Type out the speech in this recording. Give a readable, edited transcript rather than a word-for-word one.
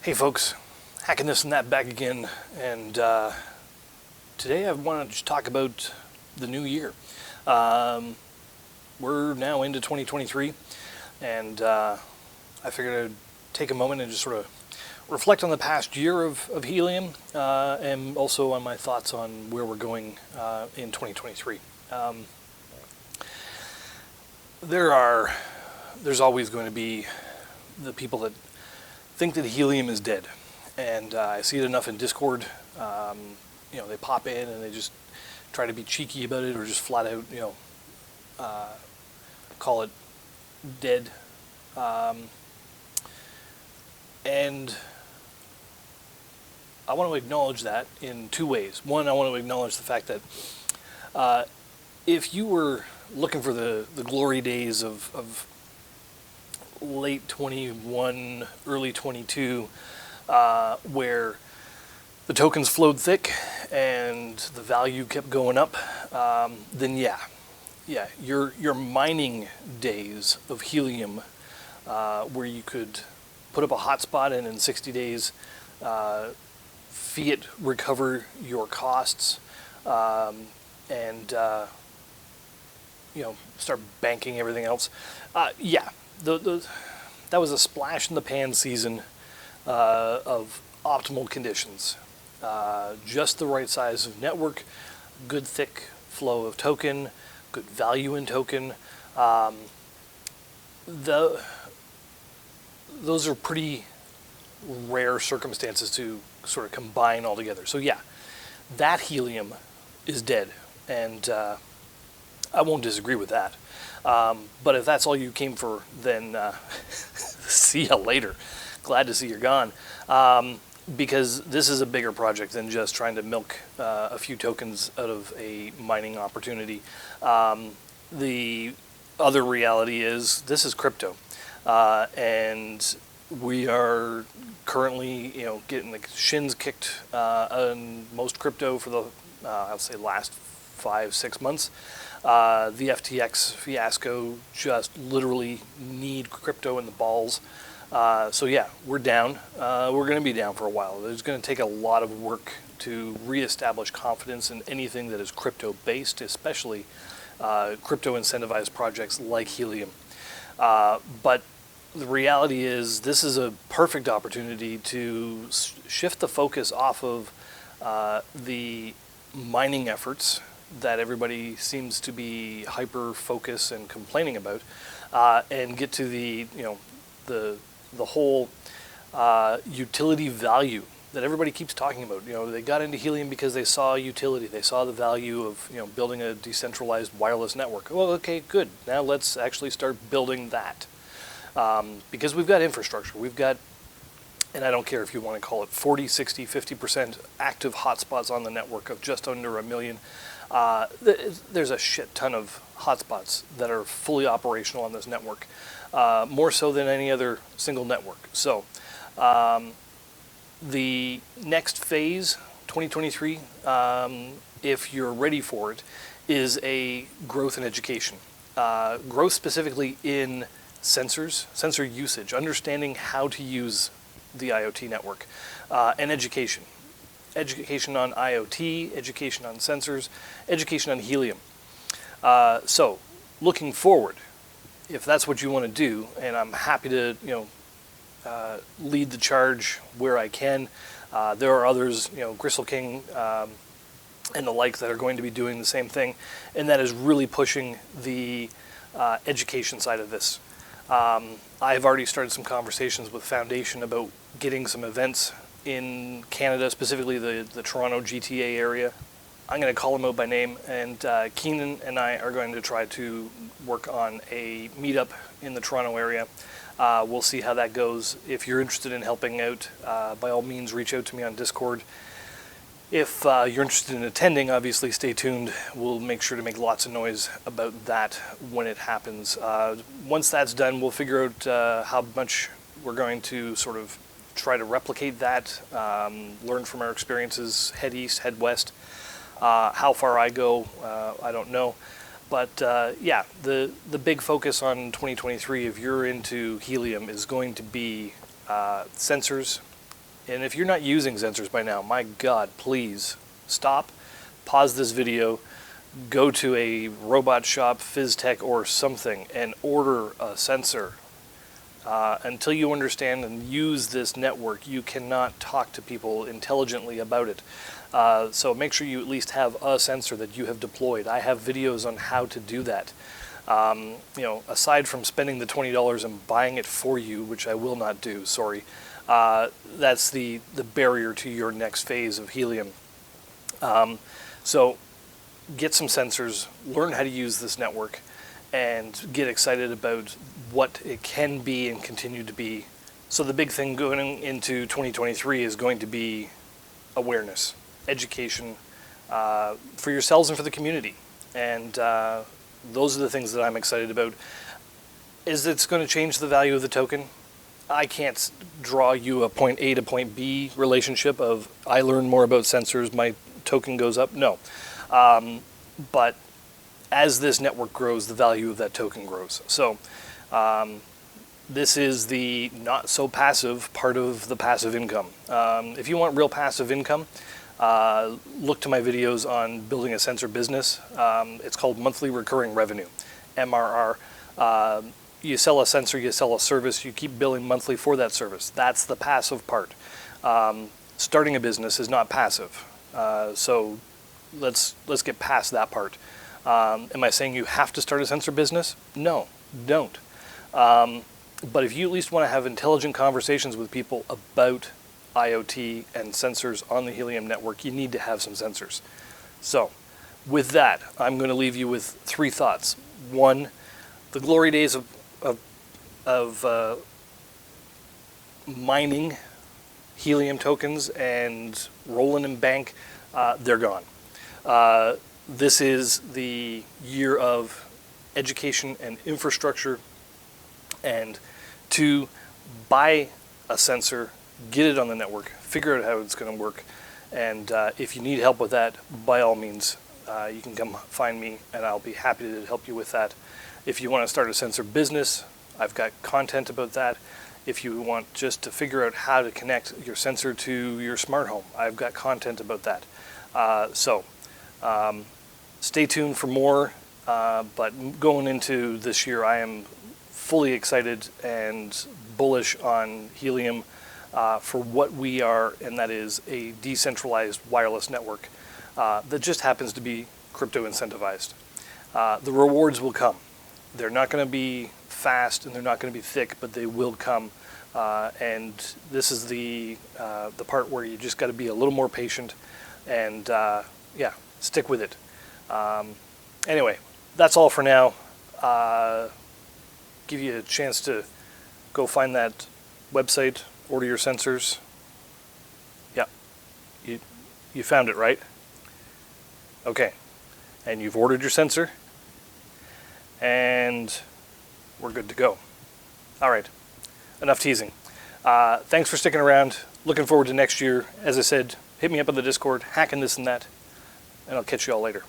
Hey folks, hacking this and that back again, and today I want to just talk about the new year. We're now into 2023, and I figured I'd take a moment and just sort of reflect on the past year of Helium, and also on my thoughts on where we're going in 2023. There's always going to be the people that think that Helium is dead, and I see it enough in Discord. They pop in and they just try to be cheeky about it, or just flat out, call it dead. And I want to acknowledge that in two ways. One, I want to acknowledge the fact that if you were looking for the glory days of late 21, early 22, where the tokens flowed thick and the value kept going up, then yeah, your mining days of Helium, where you could put up a hotspot and in 60 days fiat recover your costs, and start banking everything else. That was a splash in the pan season of optimal conditions. Just the right size of network, good thick flow of token, good value in token. Those are pretty rare circumstances to sort of combine all together. So yeah, that Helium is dead, and I won't disagree with that. But if that's all you came for, then see ya later. Glad to see you're gone. Because this is a bigger project than just trying to milk a few tokens out of a mining opportunity. The other reality is this is crypto. And we are currently, getting the shins kicked on most crypto for the, I'll say, last 5-6 months. The FTX fiasco just literally kneed crypto in the balls. So yeah, we're down. We're going to be down for a while. There's going to take a lot of work to reestablish confidence in anything that is crypto-based, especially crypto-incentivized projects like Helium. But the reality is this is a perfect opportunity to shift the focus off of the mining efforts that everybody seems to be hyper-focused and complaining about, and get to the whole utility value that everybody keeps talking about. They got into Helium because they saw utility. They saw the value of building a decentralized wireless network. Well, okay, good. Now let's actually start building that, because we've got infrastructure. We've got, and I don't care if you want to call it 40, 60, 50% active hotspots on the network of just under 1 million. There's a shit ton of hotspots that are fully operational on this network, more so than any other single network. So the next phase, 2023, if you're ready for it, is a growth in education. Growth specifically in sensors, sensor usage, understanding how to use the IoT network, and education. Education on IoT, education on sensors, education on Helium. So, looking forward, if that's what you want to do, and I'm happy to, lead the charge where I can. There are others, Gristle King and the like, that are going to be doing the same thing, and that is really pushing the education side of this. I've already started some conversations with Foundation about getting some events in Canada, specifically the Toronto GTA area. I'm going to call them out by name, and Keenan and I are going to try to work on a meetup in the Toronto area. We'll see how that goes. If you're interested in helping out, by all means reach out to me on Discord. If you're interested in attending, obviously stay tuned. We'll make sure to make lots of noise about that when it happens. Once that's done, we'll figure out how much we're going to sort of try to replicate that, learn from our experiences, head east, head west. How far I go, I don't know. But yeah, the big focus on 2023, if you're into Helium, is going to be sensors, And if you're not using sensors by now, my God, please stop, pause this video, go to a robot shop, FizzTech or something, and order a sensor. Until you understand and use this network, you cannot talk to people intelligently about it. So make sure you at least have a sensor that you have deployed. I have videos on how to do that. Aside from spending the $20 and buying it for you, which I will not do, sorry, that's the barrier to your next phase of Helium. So get some sensors, learn how to use this network, and get excited about what it can be and continue to be. So the big thing going into 2023 is going to be awareness, education for yourselves and for the community. And those are the things that I'm excited about. Is it's going to change the value of the token? I can't draw you a point A to point B relationship of I learn more about sensors, my token goes up. No. But as this network grows, the value of that token grows. So this is the not so passive part of the passive income. If you want real passive income, look to my videos on building a sensor business. It's called monthly recurring revenue, MRR. You sell a sensor, you sell a service, you keep billing monthly for that service. That's the passive part. Starting a business is not passive. So let's get past that part. Am I saying you have to start a sensor business? No, don't. But if you at least want to have intelligent conversations with people about IoT and sensors on the Helium network, you need to have some sensors. So with that, I'm going to leave you with 3 thoughts. 1, the glory days of mining Helium tokens and rolling in bank, they're gone. This is the year of education and infrastructure, and to buy a sensor, get it on the network, figure out how it's going to work, and if you need help with that, by all means, you can come find me and I'll be happy to help you with that. If you want to start a sensor business, I've got content about that. If you want just to figure out how to connect your sensor to your smart home, I've got content about that. Stay tuned for more, but going into this year, I am fully excited and bullish on Helium for what we are, and that is a decentralized wireless network that just happens to be crypto incentivized. The rewards will come. They're not going to be fast and they're not going to be thick, but they will come. And this is the part where you just got to be a little more patient and yeah, stick with it. Anyway, that's all for now. Give you a chance to go find that website, order your sensors. Yeah, you found it, right? Okay, and you've ordered your sensor, and we're good to go. All right, enough teasing. Thanks for sticking around. Looking forward to next year. As I said, hit me up on the Discord, hacking this and that, and I'll catch you all later.